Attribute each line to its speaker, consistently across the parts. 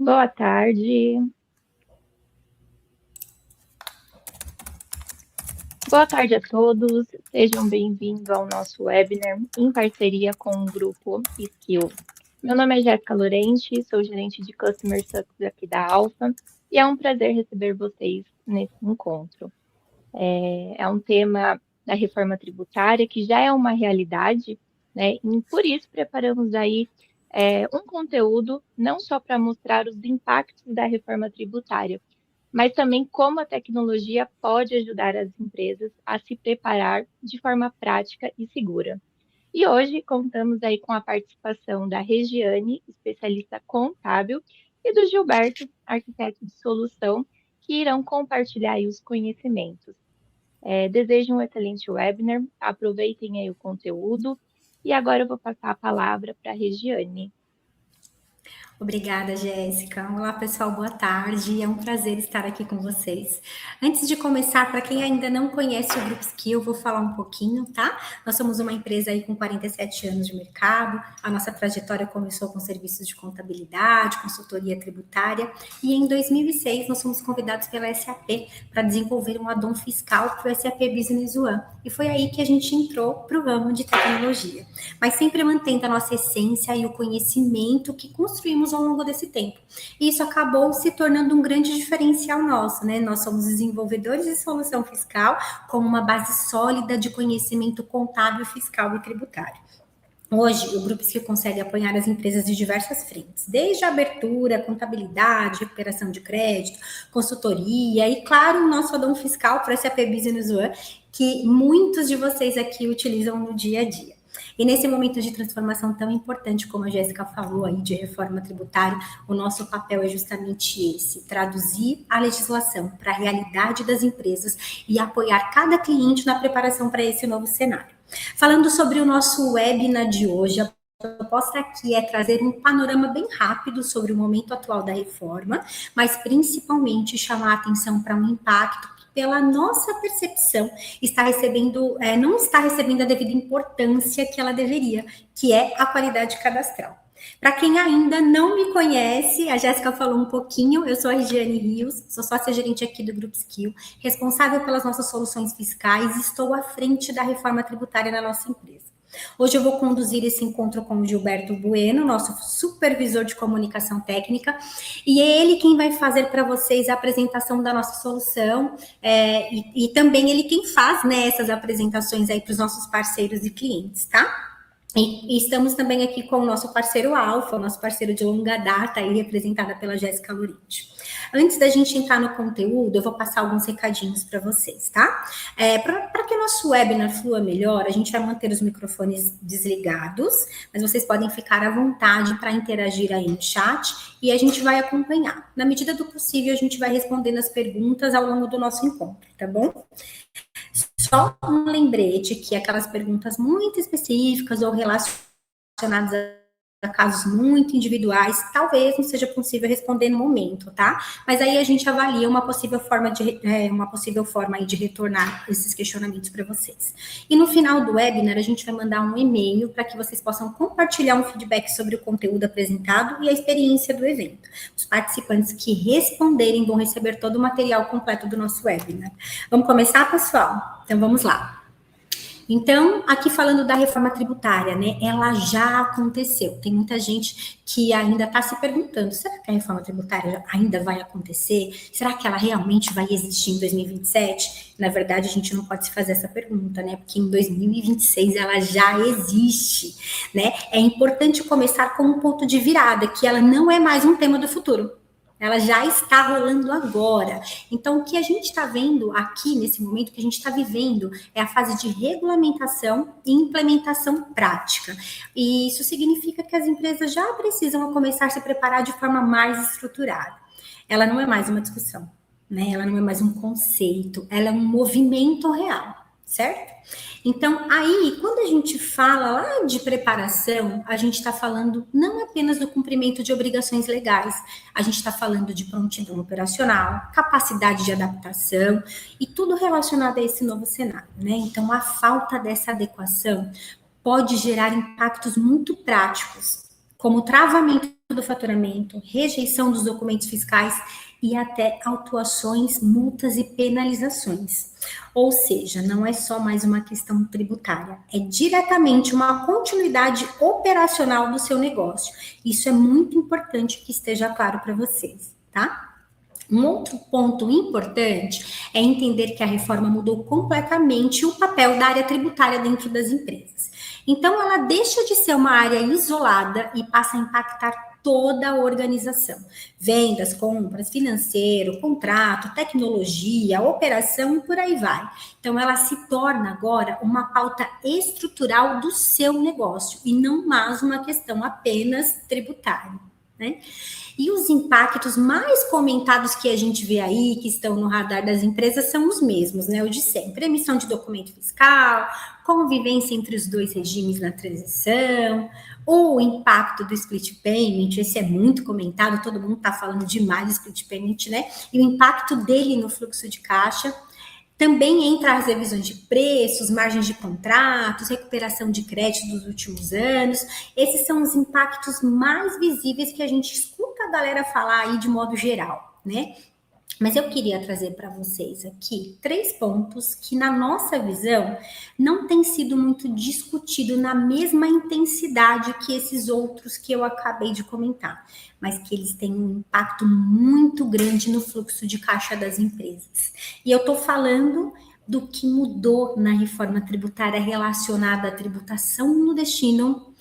Speaker 1: Boa tarde. Boa tarde a todos. Sejam bem-vindos ao nosso webinar em parceria com o grupo Skill. Meu nome é Jéssica Lorente, sou gerente de Customer Success aqui da Alfa e é um prazer receber vocês nesse encontro. É um tema da reforma tributária que já é uma realidade, né? E por isso preparamos aí um conteúdo não só para mostrar os impactos da reforma tributária, mas também como a tecnologia pode ajudar as empresas a se preparar de forma prática e segura. E hoje contamos aí com a participação da Regiane, especialista contábil, e do Gilberto, arquiteto de solução, que irão compartilhar aí os conhecimentos. Desejo um excelente webinar, aproveitem aí o conteúdo, e agora eu vou passar a palavra para a Regiane.
Speaker 2: Obrigada, Jéssica. Olá, pessoal, boa tarde. É um prazer estar aqui com vocês. Antes de começar, para quem ainda não conhece o Grupo Skill, eu vou falar um pouquinho, tá? Nós somos uma empresa aí com 47 anos de mercado. A nossa trajetória começou com serviços de contabilidade, consultoria tributária, e em 2006 nós fomos convidados pela SAP para desenvolver um add-on fiscal para o SAP Business One. E foi aí que a gente entrou para o ramo de tecnologia. Mas sempre mantendo a nossa essência e o conhecimento que construímos ao longo desse tempo. E isso acabou se tornando um grande diferencial nosso, né? Nós somos desenvolvedores de solução fiscal com uma base sólida de conhecimento contábil, fiscal e tributário. Hoje, o Grupo Skill consegue apoiar as empresas de diversas frentes, desde a abertura, contabilidade, recuperação de crédito, consultoria e, claro, o nosso add-on fiscal para o SAP Business One, que muitos de vocês aqui utilizam no dia a dia. E nesse momento de transformação tão importante, como a Jéssica falou aí, de reforma tributária, o nosso papel é justamente esse, traduzir a legislação para a realidade das empresas e apoiar cada cliente na preparação para esse novo cenário. Falando sobre o nosso webinar de hoje, a proposta aqui é trazer um panorama bem rápido sobre o momento atual da reforma, mas principalmente chamar a atenção para um impacto que, pela nossa percepção, não está recebendo a devida importância que ela deveria, que é a qualidade cadastral. Para quem ainda não me conhece, a Jéssica falou um pouquinho, eu sou a Regiane Rios, sou sócia-gerente aqui do Grupo Skill, responsável pelas nossas soluções fiscais e estou à frente da reforma tributária na nossa empresa. Hoje eu vou conduzir esse encontro com o Gilberto Bueno, nosso supervisor de comunicação técnica, e é ele quem vai fazer para vocês a apresentação da nossa solução, e também ele quem faz, né, essas apresentações aí para os nossos parceiros e clientes, tá? E estamos também aqui com o nosso parceiro Alfa, o nosso parceiro de longa data, aí representada pela Jéssica Lorente. Antes da gente entrar no conteúdo, eu vou passar alguns recadinhos para vocês, tá? Para que o nosso webinar flua melhor, a gente vai manter os microfones desligados, mas vocês podem ficar à vontade para interagir aí no chat e a gente vai acompanhar. Na medida do possível, a gente vai respondendo as perguntas ao longo do nosso encontro, tá bom? Só um lembrete que aquelas perguntas muito específicas ou relacionadas a casos muito individuais, talvez não seja possível responder no momento, tá? Mas aí a gente avalia uma possível forma aí de retornar esses questionamentos para vocês. E no final do webinar, a gente vai mandar um e-mail para que vocês possam compartilhar um feedback sobre o conteúdo apresentado e a experiência do evento. Os participantes que responderem vão receber todo o material completo do nosso webinar. Vamos começar, pessoal? Então, vamos lá. Então, aqui falando da reforma tributária, né? Ela já aconteceu. Tem muita gente que ainda está se perguntando: será que a reforma tributária ainda vai acontecer? Será que ela realmente vai existir em 2027? Na verdade, a gente não pode se fazer essa pergunta, né? Porque em 2026 ela já existe, né? É importante começar com um ponto de virada, que ela não é mais um tema do futuro. Ela já está rolando agora. Então, o que a gente está vendo aqui, nesse momento que a gente está vivendo, é a fase de regulamentação e implementação prática. E isso significa que as empresas já precisam começar a se preparar de forma mais estruturada. Ela não é mais uma discussão, né? Ela não é mais um conceito, ela é um movimento real, certo? Então, aí, quando a gente fala lá de preparação, a gente está falando não apenas do cumprimento de obrigações legais, a gente está falando de prontidão operacional, capacidade de adaptação e tudo relacionado a esse novo cenário, né? Então, a falta dessa adequação pode gerar impactos muito práticos, como travamento do faturamento, rejeição dos documentos fiscais e até autuações, multas e penalizações. Ou seja, não é só mais uma questão tributária, é diretamente uma continuidade operacional do seu negócio. Isso é muito importante que esteja claro para vocês, tá? Um outro ponto importante é entender que a reforma mudou completamente o papel da área tributária dentro das empresas. Então, ela deixa de ser uma área isolada e passa a impactar toda a organização. Vendas, compras, financeiro, contrato, tecnologia, operação e por aí vai. Então, ela se torna agora uma pauta estrutural do seu negócio e não mais uma questão apenas tributária, né? E os impactos mais comentados que a gente vê aí, que estão no radar das empresas, são os mesmos, né? O de sempre: emissão de documento fiscal, convivência entre os dois regimes na transição, o impacto do split payment, esse é muito comentado, todo mundo está falando demais do split payment, né? E o impacto dele no fluxo de caixa. Também entra as revisões de preços, margens de contratos, recuperação de crédito dos últimos anos. Esses são os impactos mais visíveis que a gente escuta a galera falar aí de modo geral, né? Mas eu queria trazer para vocês aqui 3 pontos que, na nossa visão, não tem sido muito discutido na mesma intensidade que esses outros que eu acabei de comentar, mas que eles têm um impacto muito grande no fluxo de caixa das empresas. E eu estou falando do que mudou na reforma tributária relacionada à tributação no destino,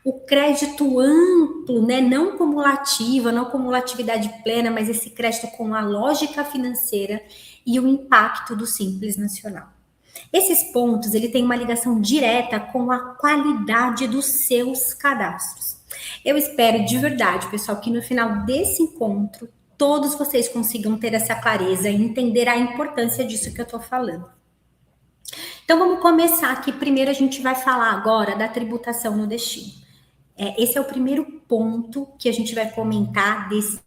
Speaker 2: o crédito amplo, né, não cumulativa, não cumulatividade plena, mas esse crédito com a lógica financeira e o impacto do Simples Nacional. Esses pontos, ele tem uma ligação direta com a qualidade dos seus cadastros. Eu espero de verdade, pessoal, que no final desse encontro, todos vocês consigam ter essa clareza e entender a importância disso que eu estou falando. Então, vamos começar aqui. Primeiro, a gente vai falar agora da tributação no destino. Esse é o primeiro ponto que a gente vai comentar desse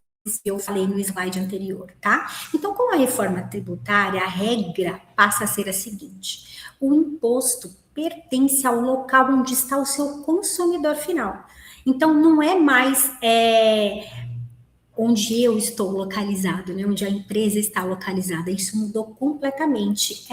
Speaker 2: que eu falei no slide anterior, tá? Então, com a reforma tributária, a regra passa a ser a seguinte: o imposto pertence ao local onde está o seu consumidor final. Então, não é mais onde eu estou localizado, né? Onde a empresa está localizada. Isso mudou completamente.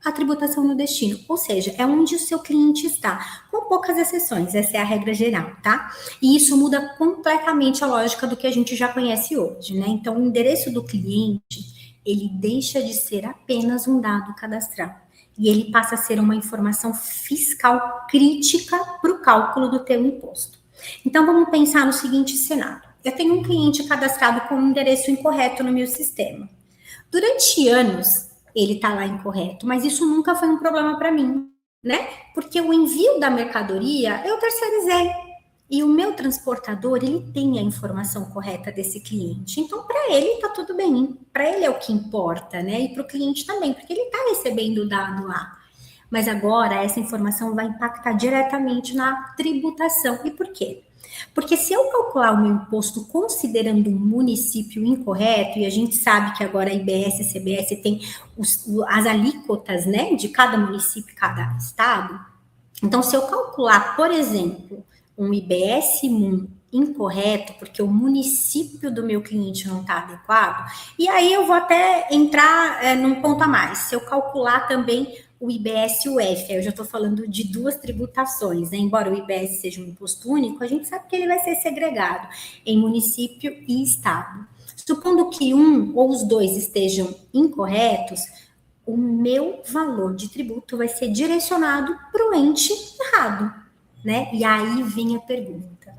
Speaker 2: A tributação no destino, ou seja, é onde o seu cliente está, com poucas exceções, essa é a regra geral, tá? E isso muda completamente a lógica do que a gente já conhece hoje, né? Então, o endereço do cliente, ele deixa de ser apenas um dado cadastral, e ele passa a ser uma informação fiscal crítica para o cálculo do teu imposto. Então, vamos pensar no seguinte cenário: eu tenho um cliente cadastrado com um endereço incorreto no meu sistema. Durante anos, ele está lá incorreto, mas isso nunca foi um problema para mim, né? Porque o envio da mercadoria eu terceirizei e o meu transportador, ele tem a informação correta desse cliente. Então, para ele está tudo bem, para ele é o que importa, né? E para o cliente também, porque ele está recebendo o dado lá. Mas agora essa informação vai impactar diretamente na tributação. E por quê? Porque se eu calcular o meu imposto considerando um município incorreto, e a gente sabe que agora a IBS e CBS tem as alíquotas, né, de cada município, cada estado. Então, se eu calcular, por exemplo, um IBS-MUN incorreto, porque o município do meu cliente não está adequado, e aí eu vou até entrar num ponto a mais. Se eu calcular também o IBS e o F, eu já estou falando de 2 tributações, né? Embora o IBS seja um imposto único, a gente sabe que ele vai ser segregado em município e estado. Supondo que um ou os 2 estejam incorretos, o meu valor de tributo vai ser direcionado para o ente errado, né? E aí vem a pergunta: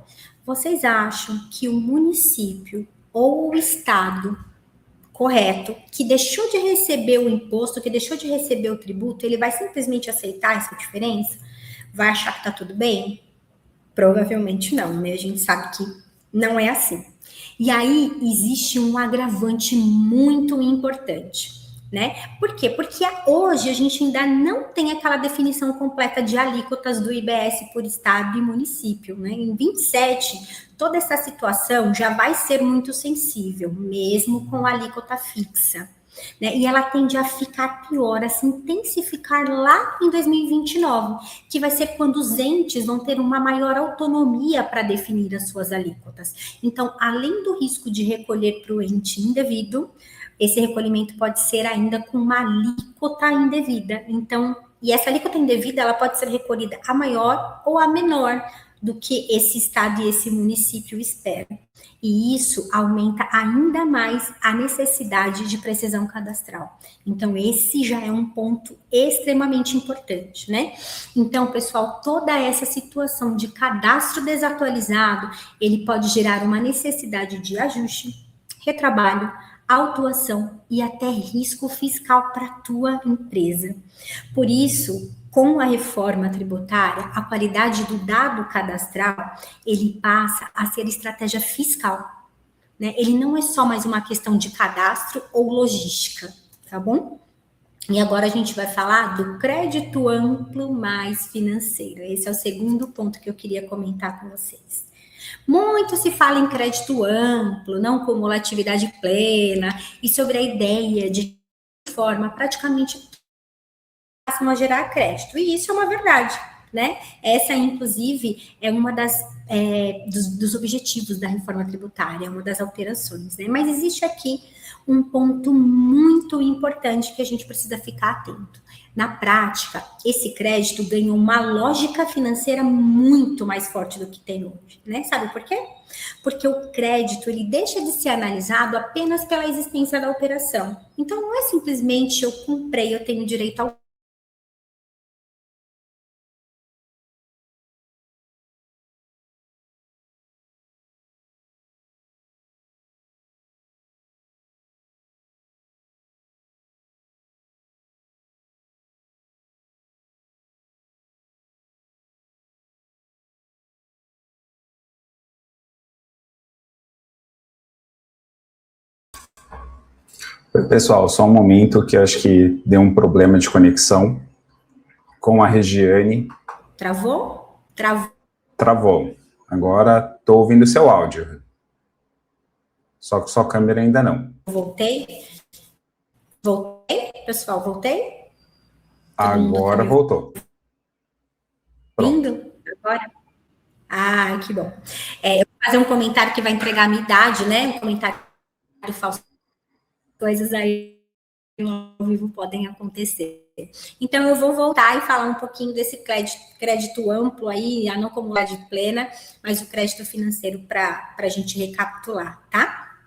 Speaker 2: vocês acham que o município ou o estado correto, que deixou de receber o imposto, que deixou de receber o tributo, ele vai simplesmente aceitar essa diferença? Vai achar que tá tudo bem? Provavelmente não, né? A gente sabe que não é assim. E aí existe um agravante muito importante, né? Por quê? Porque hoje a gente ainda não tem aquela definição completa de alíquotas do IBS por estado e município, né? Em 27, toda essa situação já vai ser muito sensível, mesmo com a alíquota fixa. né? E ela tende a ficar pior, a se intensificar lá em 2029, que vai ser quando os entes vão ter uma maior autonomia para definir as suas alíquotas. Então, além do risco de recolher para o ente indevido, esse recolhimento pode ser ainda com uma alíquota indevida. Então, e essa alíquota indevida, ela pode ser recolhida a maior ou a menor do que esse estado e esse município esperam. E isso aumenta ainda mais a necessidade de precisão cadastral. Então, esse já é um ponto extremamente importante, né? Então, pessoal, toda essa situação de cadastro desatualizado, ele pode gerar uma necessidade de ajuste, retrabalho, autuação e até risco fiscal para a tua empresa. Por isso, com a reforma tributária, a qualidade do dado cadastral, ele passa a ser estratégia fiscal, né? Ele não é só mais uma questão de cadastro ou logística, tá bom? E agora a gente vai falar do crédito amplo mais financeiro. Esse é o segundo ponto que eu queria comentar com vocês. Muito se fala em crédito amplo, não cumulatividade plena, e sobre a ideia de forma praticamente passam a gerar crédito. E isso é uma verdade, né? Essa, inclusive, é uma dos objetivos da reforma tributária, uma das alterações, né? Mas existe aqui um ponto muito importante que a gente precisa ficar atento. Na prática, esse crédito ganhou uma lógica financeira muito mais forte do que tem hoje, né? Sabe por quê? Porque o crédito, ele deixa de ser analisado apenas pela existência da operação. Então, não é simplesmente eu comprei, eu tenho direito ao
Speaker 3: Pessoal, só um momento que eu acho que deu um problema de conexão com a Regiane.
Speaker 2: Travou?
Speaker 3: Travou. Agora estou ouvindo seu áudio. Só que sua câmera ainda não.
Speaker 2: Voltei? Voltei, pessoal, voltei?
Speaker 3: Agora voltou.
Speaker 2: Pronto. Agora? Ah, que bom. Eu vou fazer um comentário que vai entregar a minha idade, né? Um comentário falso. Coisas aí ao vivo podem acontecer. Então, eu vou voltar e falar um pouquinho desse crédito amplo aí, a não acumulabilidade plena, mas o crédito financeiro para a gente recapitular, tá?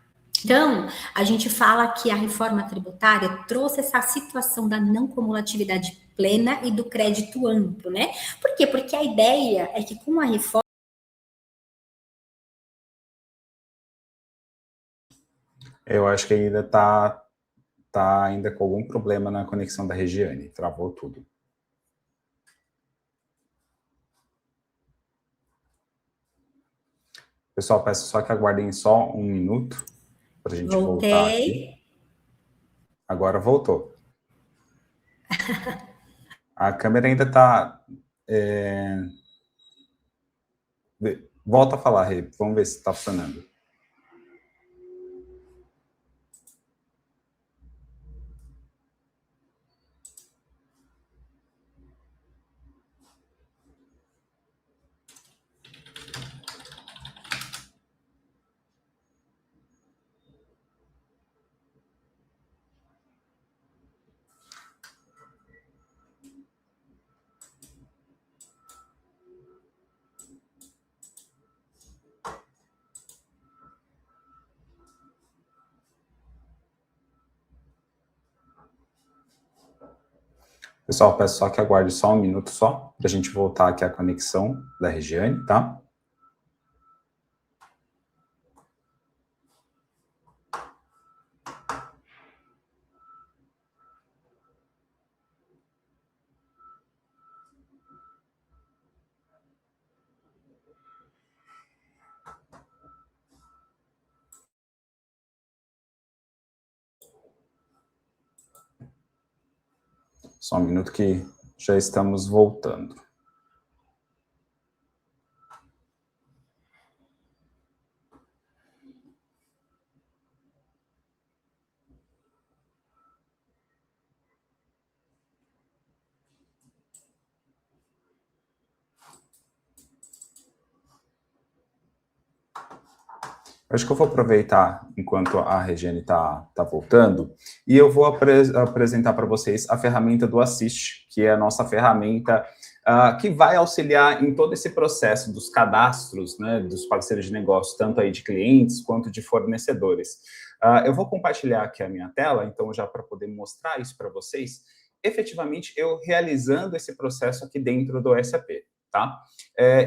Speaker 2: Então, a gente fala que a reforma tributária trouxe essa situação da não cumulatividade plena e do crédito amplo, né? Por quê? Porque a ideia é que com a reforma.
Speaker 3: Eu acho que ainda tá ainda com algum problema na conexão da Regiane. Travou tudo. Pessoal, peço só que aguardem só um minuto para a gente voltar aqui. Agora voltou. A câmera ainda está... Volta a falar, Rê. Vamos ver se está funcionando. Pessoal, peço só que aguarde só um minuto só, para a gente voltar aqui à conexão da Regiane, tá? Só um minuto que já estamos voltando. Acho que eu vou aproveitar enquanto a Regiane está voltando e eu vou apresentar para vocês a ferramenta do Assist, que é a nossa ferramenta que vai auxiliar em todo esse processo dos cadastros, né, dos parceiros de negócio, tanto aí de clientes quanto de fornecedores. Eu vou compartilhar aqui a minha tela, então, já para poder mostrar isso para vocês, efetivamente eu realizando esse processo aqui dentro do SAP, tá?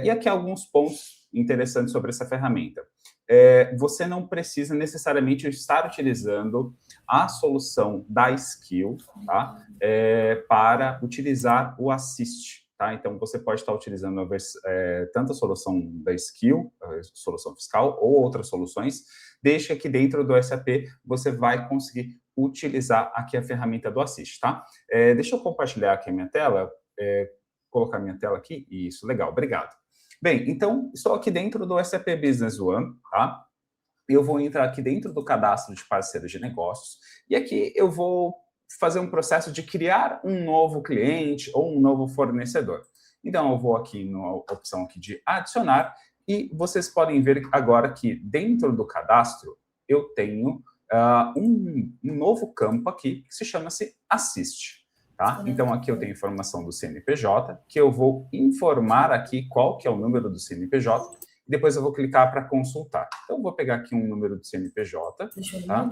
Speaker 3: E aqui alguns pontos interessantes sobre essa ferramenta. Você não precisa necessariamente estar utilizando a solução da Skill, tá? Para utilizar o Assist, tá? Então, você pode estar utilizando tanto a solução da Skill, a solução fiscal, ou outras soluções, desde que aqui dentro do SAP você vai conseguir utilizar aqui a ferramenta do Assist, tá? Deixa eu compartilhar aqui a minha tela, colocar a minha tela aqui, isso, legal, obrigado. Bem, então, estou aqui dentro do SAP Business One, tá? Eu vou entrar aqui dentro do cadastro de parceiros de negócios, e aqui eu vou fazer um processo de criar um novo cliente ou um novo fornecedor. Então, eu vou aqui na opção aqui de adicionar, e vocês podem ver agora que dentro do cadastro eu tenho um novo campo aqui que se chama-se Assist. Tá? Então, aqui eu tenho informação do CNPJ, que eu vou informar aqui qual que é o número do CNPJ, e depois eu vou clicar para consultar. Então, eu vou pegar aqui um número do CNPJ, tá?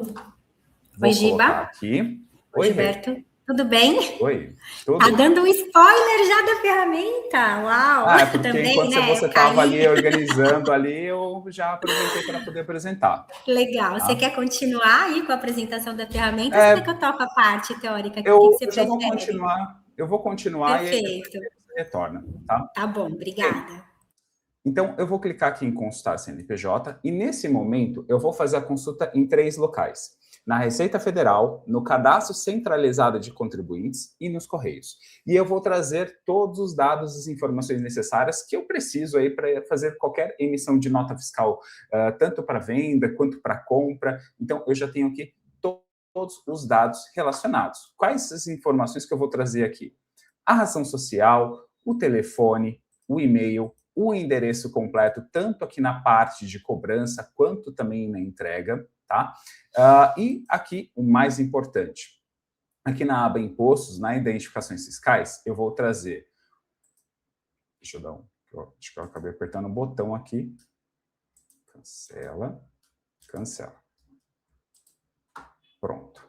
Speaker 3: Vou colocar aqui.
Speaker 2: Oi, Gilberto. Tudo bem?
Speaker 3: Oi, tudo?
Speaker 2: Tá dando um spoiler já da ferramenta, uau!
Speaker 3: Porque também, enquanto você estava ali organizando ali, eu já aproveitei para poder apresentar.
Speaker 2: Legal. Tá? Você quer continuar aí com a apresentação da ferramenta ou você quer que eu toque a parte teórica?
Speaker 3: Eu vou continuar.
Speaker 2: Perfeito.
Speaker 3: E aí você retorna, tá?
Speaker 2: Tá bom, obrigada.
Speaker 3: Então, eu vou clicar aqui em consultar CNPJ e, nesse momento, eu vou fazer a consulta em 3 locais. Na Receita Federal, no Cadastro Centralizado de Contribuintes e nos Correios. E eu vou trazer todos os dados e as informações necessárias que eu preciso aí para fazer qualquer emissão de nota fiscal, tanto para venda quanto para compra. Então, eu já tenho aqui todos os dados relacionados. Quais as informações que eu vou trazer aqui? A razão social, o telefone, o e-mail, o endereço completo, tanto aqui na parte de cobrança quanto também na entrega, tá? E aqui, o mais importante, aqui na aba Impostos, na Identificações Fiscais, eu vou trazer... Deixa eu dar acho que eu acabei apertando um botão aqui. Cancela. Cancela. Pronto.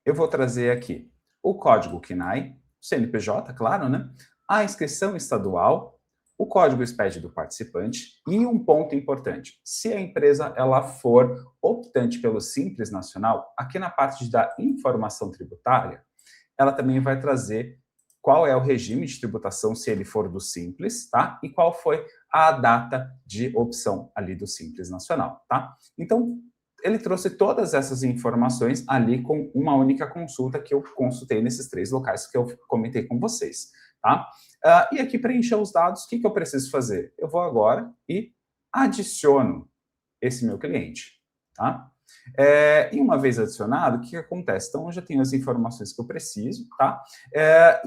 Speaker 3: Eu vou trazer aqui o código CNAE, o CNPJ, claro, né? A inscrição estadual, o código SPED do participante e um ponto importante, se a empresa ela for optante pelo Simples Nacional, aqui na parte da informação tributária, ela também vai trazer qual é o regime de tributação se ele for do Simples, tá? E qual foi a data de opção ali do Simples Nacional, tá? Então, ele trouxe todas essas informações ali com uma única consulta que eu consultei nesses 3 locais que eu comentei com vocês, tá? E aqui, preencher os dados, o que eu preciso fazer? Eu vou agora e adiciono esse meu cliente, tá? E uma vez adicionado, o que acontece? Então, eu já tenho as informações que eu preciso, tá?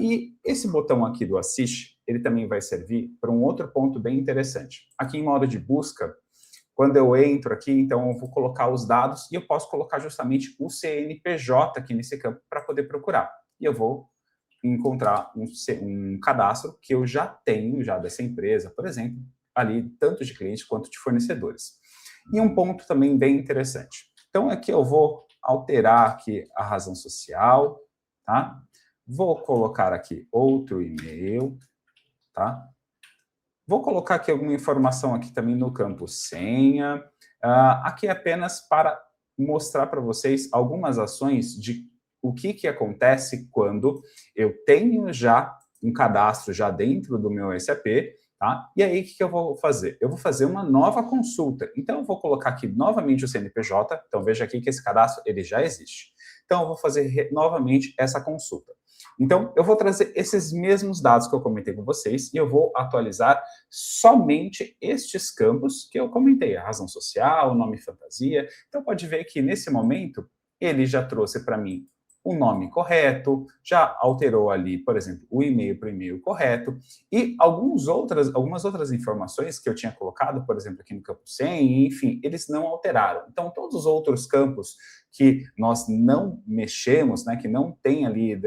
Speaker 3: E esse botão aqui do Assist, ele também vai servir para um outro ponto bem interessante. Aqui em modo de busca, quando eu entro aqui, então eu vou colocar os dados e eu posso colocar justamente o CNPJ aqui nesse campo para poder procurar. E eu vou encontrar um cadastro que eu já tenho, já dessa empresa, por exemplo, ali, tanto de clientes quanto de fornecedores. E um ponto também bem interessante. Então, aqui eu vou alterar aqui a razão social, tá? Vou colocar aqui outro e-mail, tá? Vou colocar aqui alguma informação aqui também no campo senha. Aqui é apenas para mostrar para vocês algumas ações de o que acontece quando eu tenho já um cadastro já dentro do meu SAP, tá? E aí, o que eu vou fazer? Eu vou fazer uma nova consulta. Então, eu vou colocar aqui novamente o CNPJ. Então, veja aqui que esse cadastro ele já existe. Então, eu vou fazer novamente essa consulta. Então, eu vou trazer esses mesmos dados que eu comentei com vocês e eu vou atualizar somente estes campos que eu comentei, a razão social, o nome fantasia. Então, pode ver que, nesse momento, ele já trouxe para mim o nome correto, já alterou ali, por exemplo, o e-mail para o e-mail correto, e algumas outras informações que eu tinha colocado, por exemplo, aqui no campo 100, enfim, eles não alteraram. Então, todos os outros campos que nós não mexemos, né, que não tem ali,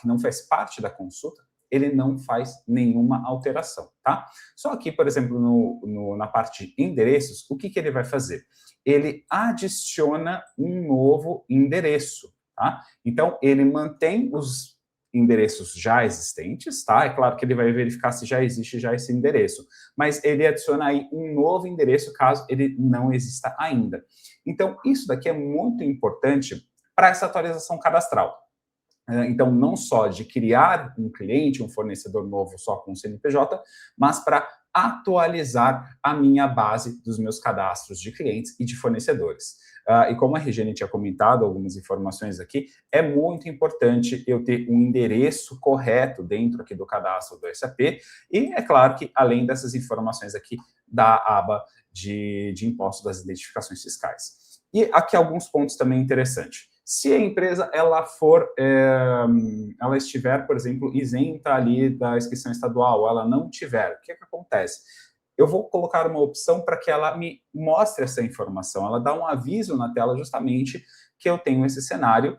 Speaker 3: que não faz parte da consulta, ele não faz nenhuma alteração, tá? Só aqui, por exemplo, na parte de endereços, o que ele vai fazer? Ele adiciona um novo endereço, tá? Então, ele mantém os endereços já existentes, tá? É claro que ele vai verificar se já existe já esse endereço, mas ele adiciona aí um novo endereço caso ele não exista ainda. Então, isso daqui é muito importante para essa atualização cadastral. Então, não só de criar um cliente, um fornecedor novo só com CNPJ, mas para atualizar a minha base dos meus cadastros de clientes e de fornecedores. E como a Regiane tinha comentado algumas informações aqui, é muito importante eu ter um endereço correto dentro aqui do cadastro do SAP e é claro que além dessas informações aqui da aba de imposto das identificações fiscais. E aqui alguns pontos também interessantes. Se a empresa ela estiver, por exemplo, isenta ali da inscrição estadual, ou ela não tiver, o que acontece? Eu vou colocar uma opção para que ela me mostre essa informação. Ela dá um aviso na tela justamente que eu tenho esse cenário,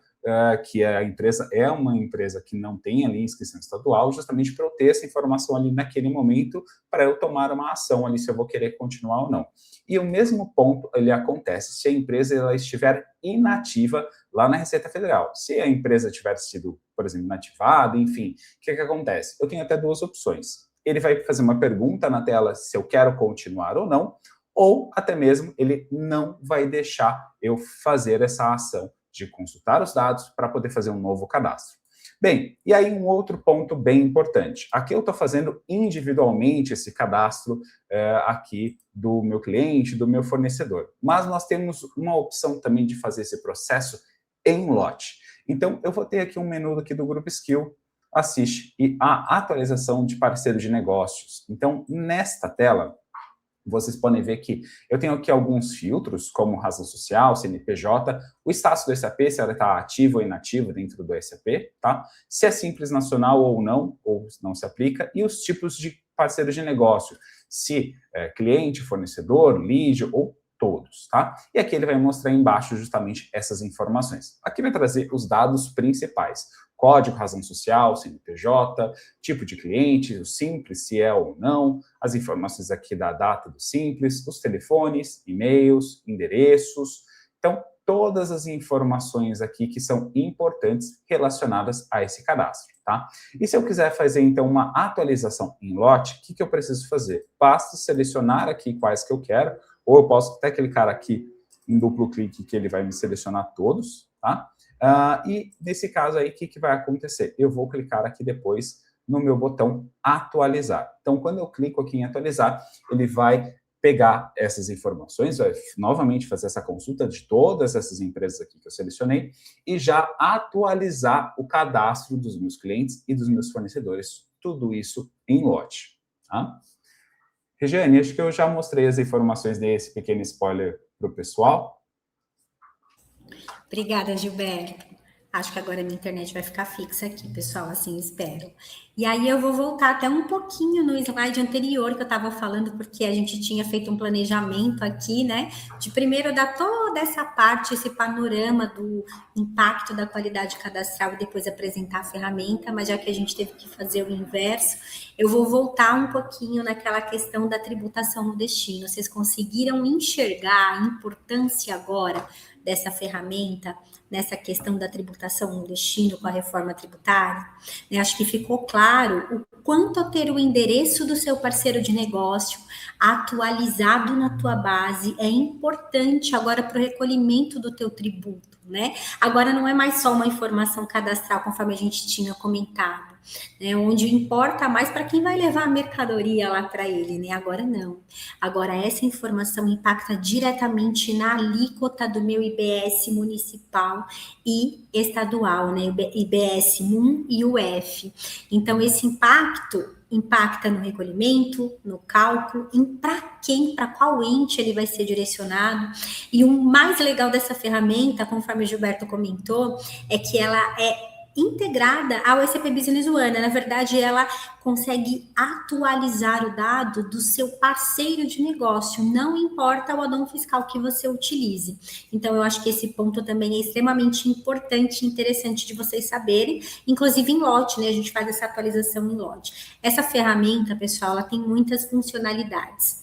Speaker 3: que a empresa é uma empresa que não tem ali inscrição estadual, justamente para eu ter essa informação ali naquele momento, para eu tomar uma ação ali se eu vou querer continuar ou não. E o mesmo ponto ele acontece se a empresa ela estiver inativa lá na Receita Federal. Se a empresa tiver sido, por exemplo, inativada, enfim, o que acontece? Eu tenho até duas opções. Ele vai fazer uma pergunta na tela se eu quero continuar ou não, ou até mesmo ele não vai deixar eu fazer essa ação de consultar os dados para poder fazer um novo cadastro. Bem, e aí um outro ponto bem importante. Aqui eu estou fazendo individualmente esse cadastro aqui do meu cliente, do meu fornecedor. Mas nós temos uma opção também de fazer esse processo em lote. Então, eu vou ter aqui um menu aqui do Grupo Skill, assiste, e a atualização de parceiro de negócios. Então, nesta tela, vocês podem ver que eu tenho aqui alguns filtros, como razão social, CNPJ, o status do SAP, se ela está ativo ou inativo dentro do SAP, tá? Se é simples nacional ou não se aplica, e os tipos de parceiros de negócio, se é cliente, fornecedor, lead ou todos, tá? E aqui ele vai mostrar embaixo justamente essas informações. Aqui vai trazer os dados principais. Código, razão social, CNPJ, tipo de cliente, o simples, se é ou não, as informações aqui da data do simples, os telefones, e-mails, endereços. Então, todas as informações aqui que são importantes relacionadas a esse cadastro, tá? E se eu quiser fazer, então, uma atualização em lote, o que eu preciso fazer? Basta selecionar aqui quais que eu quero, ou eu posso até clicar aqui em duplo clique que ele vai me selecionar todos, tá? E nesse caso aí, o que vai acontecer? Eu vou clicar aqui depois no meu botão atualizar. Então, quando eu clico aqui em atualizar, ele vai pegar essas informações, vai novamente fazer essa consulta de todas essas empresas aqui que eu selecionei e já atualizar o cadastro dos meus clientes e dos meus fornecedores, tudo isso em lote, tá? Regiane, acho que eu já mostrei as informações desse pequeno spoiler para o pessoal.
Speaker 2: Obrigada, Gilberto. Acho que agora a minha internet vai ficar fixa aqui, pessoal, assim espero. E aí eu vou voltar até um pouquinho no slide anterior que eu estava falando, porque a gente tinha feito um planejamento aqui, né? De primeiro dar toda essa parte, esse panorama do impacto da qualidade cadastral e depois apresentar a ferramenta, mas já que a gente teve que fazer o inverso, eu vou voltar um pouquinho naquela questão da tributação no destino. Vocês conseguiram enxergar a importância agora dessa ferramenta, nessa questão da tributação no destino com a reforma tributária? Acho que ficou claro o quanto ao ter o endereço do seu parceiro de negócio atualizado na tua base é importante agora para o recolhimento do teu tributo, né? Agora não é mais só uma informação cadastral, conforme a gente tinha comentado, né? Onde importa mais para quem vai levar a mercadoria lá para ele, né? Agora não. Agora essa informação impacta diretamente na alíquota do meu IBS municipal e estadual, né? IBS MUN e UF. Então esse impacto impacta no recolhimento, no cálculo, em para quem, para qual ente ele vai ser direcionado. E o mais legal dessa ferramenta, conforme o Gilberto comentou, é que ela é integrada ao SAP Business One. Na verdade, ela consegue atualizar o dado do seu parceiro de negócio, não importa o addon fiscal que você utilize. Então, eu acho que esse ponto também é extremamente importante e interessante de vocês saberem, inclusive em lote, né? A gente faz essa atualização em lote. Essa ferramenta, pessoal, ela tem muitas funcionalidades.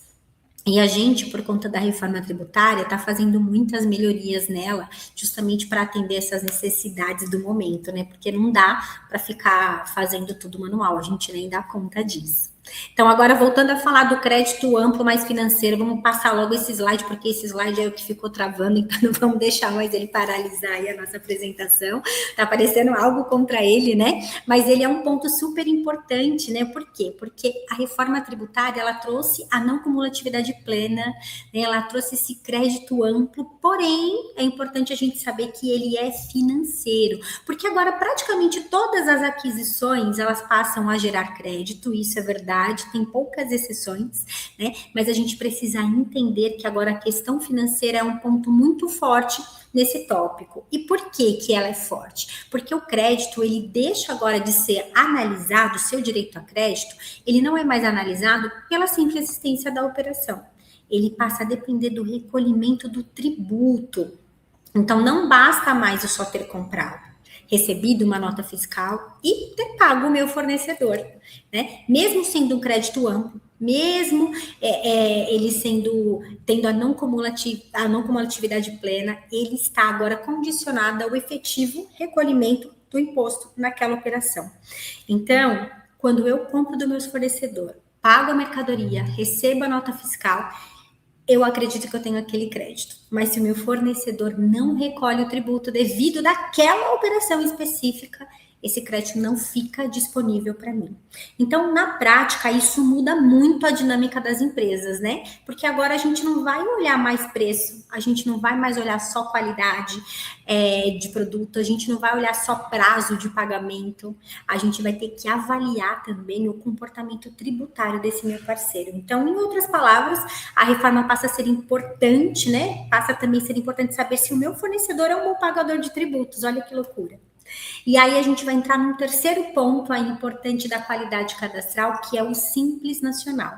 Speaker 2: E a gente, por conta da reforma tributária, está fazendo muitas melhorias nela, justamente para atender essas necessidades do momento, né? Porque não dá para ficar fazendo tudo manual, a gente nem dá conta disso. Então, agora voltando a falar do crédito amplo mais financeiro, vamos passar logo esse slide, porque esse slide é o que ficou travando, então não vamos deixar mais ele paralisar aí a nossa apresentação. Tá parecendo algo contra ele, né? Mas ele é um ponto super importante, né? Por quê? Porque a reforma tributária, ela trouxe a não cumulatividade plena, né? Ela trouxe esse crédito amplo, porém, é importante a gente saber que ele é financeiro, porque agora praticamente todas as aquisições, elas passam a gerar crédito, isso é verdade, tem poucas exceções, né? Mas a gente precisa entender que agora a questão financeira é um ponto muito forte nesse tópico. E por que ela é forte? Porque o crédito, ele deixa agora de ser analisado, o seu direito a crédito, ele não é mais analisado pela simples existência da operação. Ele passa a depender do recolhimento do tributo. Então, não basta mais eu só ter comprado, recebido uma nota fiscal e ter pago o meu fornecedor, né? Mesmo sendo um crédito amplo, mesmo ele tendo a não cumulatividade plena, ele está agora condicionado ao efetivo recolhimento do imposto naquela operação. Então, quando eu compro do meu fornecedor, pago a mercadoria, recebo a nota fiscal, eu acredito que eu tenho aquele crédito. Mas se o meu fornecedor não recolhe o tributo devido daquela operação específica, esse crédito não fica disponível para mim. Então, na prática, isso muda muito a dinâmica das empresas, né? Porque agora a gente não vai olhar mais preço, a gente não vai mais olhar só qualidade de produto, a gente não vai olhar só prazo de pagamento, a gente vai ter que avaliar também o comportamento tributário desse meu parceiro. Então, em outras palavras, a reforma passa a ser importante, né? Passa também a ser importante saber se o meu fornecedor é um bom pagador de tributos. Olha que loucura. E aí a gente vai entrar num terceiro ponto aí importante da qualidade cadastral, que é o Simples Nacional.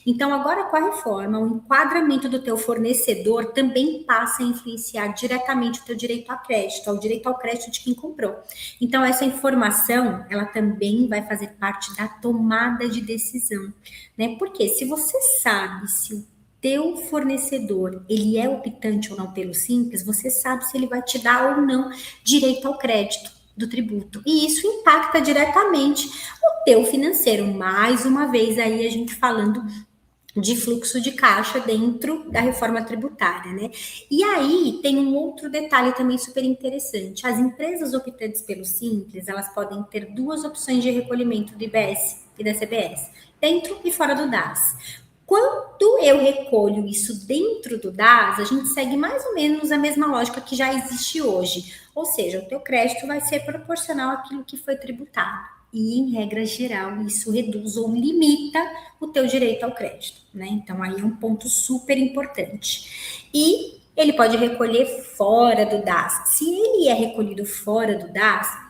Speaker 2: Então, agora com a reforma, o enquadramento do teu fornecedor também passa a influenciar diretamente o teu direito a crédito, ao direito ao crédito de quem comprou. Então, essa informação, ela também vai fazer parte da tomada de decisão, né? Porque se você sabe se o teu fornecedor, ele é optante ou não pelo Simples, você sabe se ele vai te dar ou não direito ao crédito do tributo. E isso impacta diretamente o teu financeiro. Mais uma vez aí a gente falando de fluxo de caixa dentro da reforma tributária, né? E aí tem um outro detalhe também super interessante. As empresas optantes pelo Simples, elas podem ter duas opções de recolhimento do IBS e da CBS, dentro e fora do DAS. Quando eu recolho isso dentro do DAS, a gente segue mais ou menos a mesma lógica que já existe hoje. Ou seja, o teu crédito vai ser proporcional àquilo que foi tributado. E, em regra geral, isso reduz ou limita o teu direito ao crédito, né? Então, aí é um ponto super importante. E ele pode recolher fora do DAS. Se ele é recolhido fora do DAS,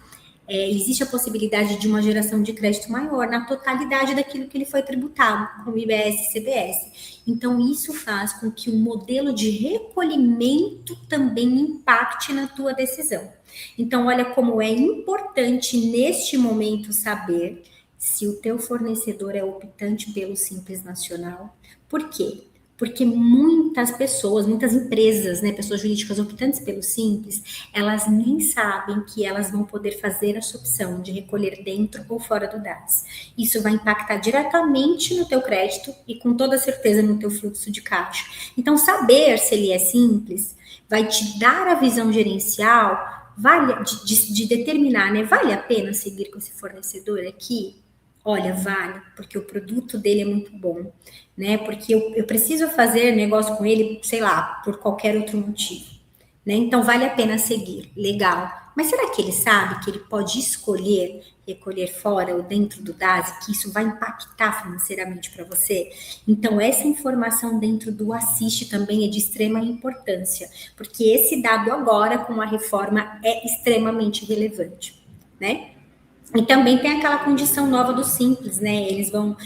Speaker 2: existe a possibilidade de uma geração de crédito maior na totalidade daquilo que ele foi tributado, como IBS e CBS. Então, isso faz com que o modelo de recolhimento também impacte na tua decisão. Então, olha como é importante neste momento saber se o teu fornecedor é optante pelo Simples Nacional. Por quê? Porque muitas pessoas, muitas empresas, né, pessoas jurídicas optantes pelo Simples, elas nem sabem que elas vão poder fazer essa opção de recolher dentro ou fora do DAS. Isso vai impactar diretamente no teu crédito e com toda certeza no teu fluxo de caixa. Então, saber se ele é simples vai te dar a visão gerencial de determinar, né, vale a pena seguir com esse fornecedor aqui? Olha, vale, porque o produto dele é muito bom, né? Porque eu preciso fazer negócio com ele, sei lá, por qualquer outro motivo, né? Então, vale a pena seguir, legal. Mas será que ele sabe que ele pode escolher recolher fora ou dentro do DAS, que isso vai impactar financeiramente para você? Então, essa informação dentro do Assiste também é de extrema importância, porque esse dado agora, com a reforma, é extremamente relevante, né? E também tem aquela condição nova do Simples, né? Eles vão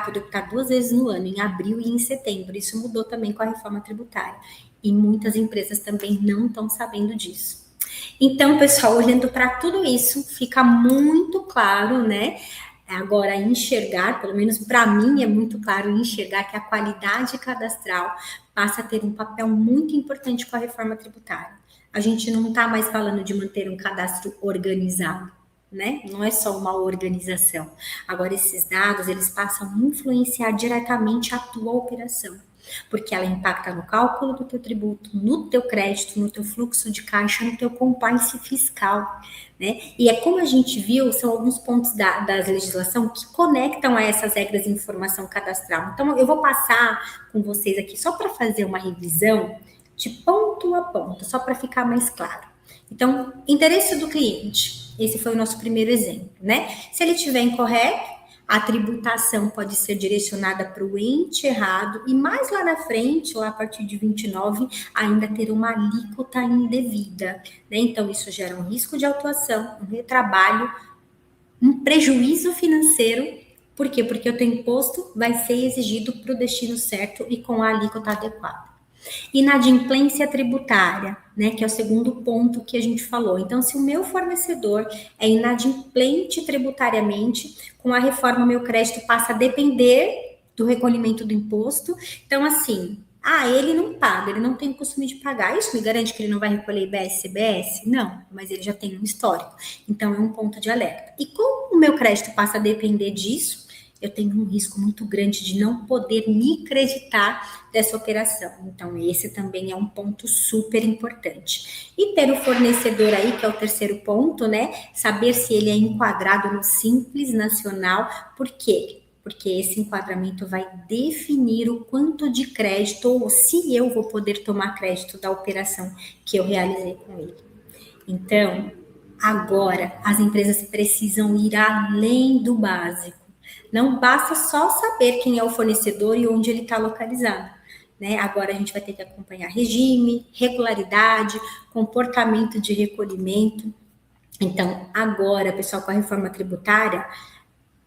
Speaker 2: poder optar 2 vezes no ano, em abril e em setembro. Isso mudou também com a reforma tributária. E muitas empresas também não estão sabendo disso. Então, pessoal, olhando para tudo isso, fica muito claro, né? Agora, enxergar, pelo menos para mim é muito claro enxergar que a qualidade cadastral passa a ter um papel muito importante com a reforma tributária. A gente não está mais falando de manter um cadastro organizado, né? Não é só uma organização. Agora, esses dados, eles passam a influenciar diretamente a tua operação, porque ela impacta no cálculo do teu tributo, no teu crédito, no teu fluxo de caixa, no teu compliance fiscal, né? E é como a gente viu, são alguns pontos da legislação que conectam a essas regras de informação cadastral. Então, eu vou passar com vocês aqui só para fazer uma revisão de ponto a ponto, só para ficar mais claro. Então, interesse do cliente, esse foi o nosso primeiro exemplo, né? Se ele estiver incorreto, a tributação pode ser direcionada para o ente errado e mais lá na frente, lá a partir de 29, ainda ter uma alíquota indevida, né? Então, isso gera um risco de autuação, um retrabalho, um prejuízo financeiro. Por quê? Porque o teu imposto vai ser exigido para o destino certo e com a alíquota adequada. Inadimplência tributária, né, que é o segundo ponto que a gente falou. Então, se o meu fornecedor é inadimplente tributariamente, com a reforma, meu crédito passa a depender do recolhimento do imposto. Então, assim, ele não paga, ele não tem o costume de pagar. Isso me garante que ele não vai recolher IBS, CBS? Não, mas ele já tem um histórico. Então, é um ponto de alerta. E como o meu crédito passa a depender disso, eu tenho um risco muito grande de não poder me creditar dessa operação. Então, esse também é um ponto super importante. E ter o fornecedor aí, que é o terceiro ponto, né? Saber se ele é enquadrado no Simples Nacional. Por quê? Porque esse enquadramento vai definir o quanto de crédito ou se eu vou poder tomar crédito da operação que eu realizei com ele. Então, agora, as empresas precisam ir além do básico. Não basta só saber quem é o fornecedor e onde ele está localizado, né? Agora a gente vai ter que acompanhar regime, regularidade, comportamento de recolhimento. Então, agora, pessoal, com a reforma tributária,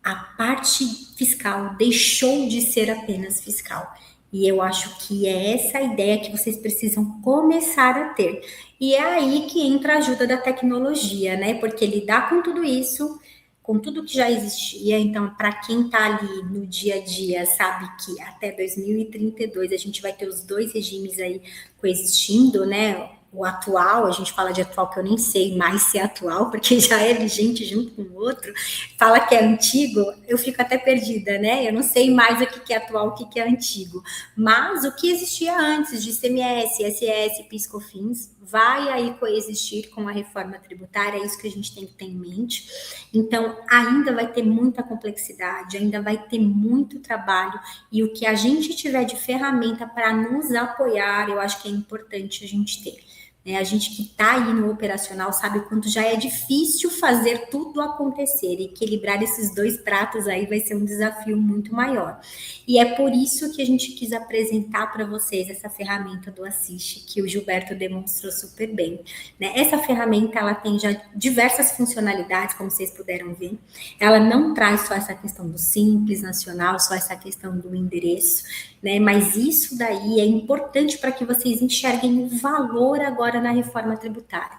Speaker 2: a parte fiscal deixou de ser apenas fiscal. E eu acho que é essa a ideia que vocês precisam começar a ter. E é aí que entra a ajuda da tecnologia, né? Porque lidar com tudo isso, com tudo que já existia, então, para quem está ali no dia a dia, sabe que até 2032 a gente vai ter os dois regimes aí coexistindo, né? O atual, a gente fala de atual que eu nem sei mais se é atual, porque já é vigente junto com o outro, fala que é antigo, eu fico até perdida, né? Eu não sei mais o que é atual, o que é antigo. Mas o que existia antes de ICMS, ISS, PIS, COFINS, vai aí coexistir com a reforma tributária, é isso que a gente tem que ter em mente. Então, ainda vai ter muita complexidade, ainda vai ter muito trabalho, e o que a gente tiver de ferramenta para nos apoiar, eu acho que é importante a gente ter. A gente que está aí no operacional sabe o quanto já é difícil fazer tudo acontecer, e equilibrar esses dois pratos aí vai ser um desafio muito maior. E é por isso que a gente quis apresentar para vocês essa ferramenta do Assiste, que o Gilberto demonstrou super bem, né? Essa ferramenta, ela tem já diversas funcionalidades, como vocês puderam ver. Ela não traz só essa questão do Simples Nacional, só essa questão do endereço, né? Mas isso daí é importante para que vocês enxerguem o valor agora na reforma tributária,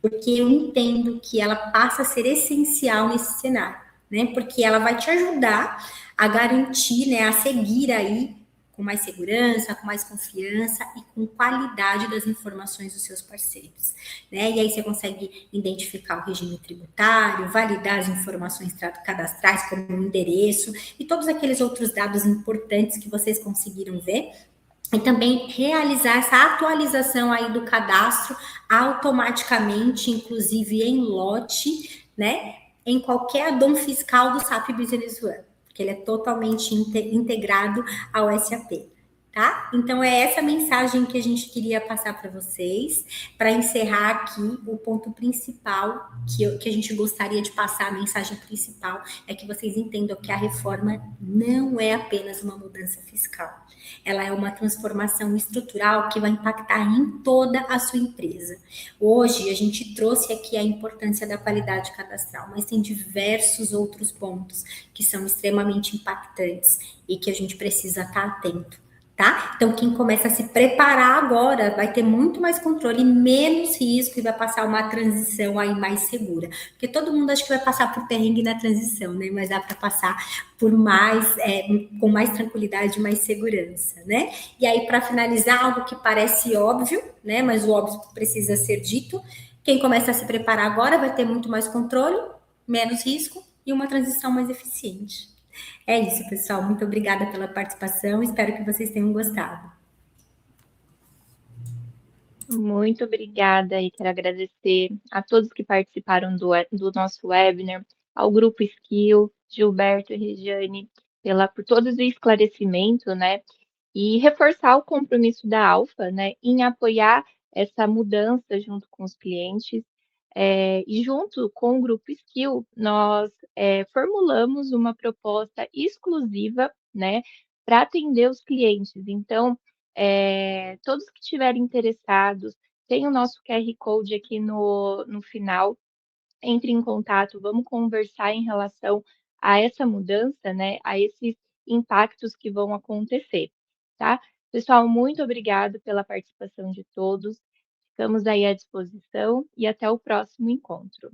Speaker 2: porque eu entendo que ela passa a ser essencial nesse cenário, né? Porque ela vai te ajudar a garantir, né, a seguir aí com mais segurança, com mais confiança e com qualidade das informações dos seus parceiros, né? E aí você consegue identificar o regime tributário, validar as informações cadastrais, como o endereço e todos aqueles outros dados importantes que vocês conseguiram ver. E também realizar essa atualização aí do cadastro automaticamente, inclusive em lote, né? Em qualquer addon fiscal do SAP Business One, porque ele é totalmente integrado ao SAP, tá? Então é essa mensagem que a gente queria passar para vocês, para encerrar aqui o ponto principal que a gente gostaria de passar, a mensagem principal é que vocês entendam que a reforma não é apenas uma mudança fiscal. Ela é uma transformação estrutural que vai impactar em toda a sua empresa. Hoje a gente trouxe aqui a importância da qualidade cadastral, mas tem diversos outros pontos que são extremamente impactantes e que a gente precisa estar atento. Tá? Então, quem começa a se preparar agora vai ter muito mais controle, menos risco e vai passar uma transição aí mais segura. Porque todo mundo acha que vai passar por perrengue na transição, né? Mas dá para passar por mais, com mais tranquilidade, mais segurança, né? E aí, para finalizar, algo que parece óbvio, né? Mas o óbvio precisa ser dito. Quem começa a se preparar agora vai ter muito mais controle, menos risco e uma transição mais eficiente. É isso, pessoal. Muito obrigada pela participação. Espero que vocês tenham gostado.
Speaker 1: Muito obrigada e quero agradecer a todos que participaram do nosso webinar, ao Grupo Skill, Gilberto e Regiane, por todo o esclarecimento, né? E reforçar o compromisso da Alfa, né, em apoiar essa mudança junto com os clientes. E junto com o Grupo Skill, nós formulamos uma proposta exclusiva, né, para atender os clientes. Então, todos que estiverem interessados, tem o nosso QR Code aqui no final, entre em contato, vamos conversar em relação a essa mudança, né, a esses impactos que vão acontecer, tá? Pessoal, muito obrigado pela participação de todos. Ficamos aí à disposição e até o próximo encontro.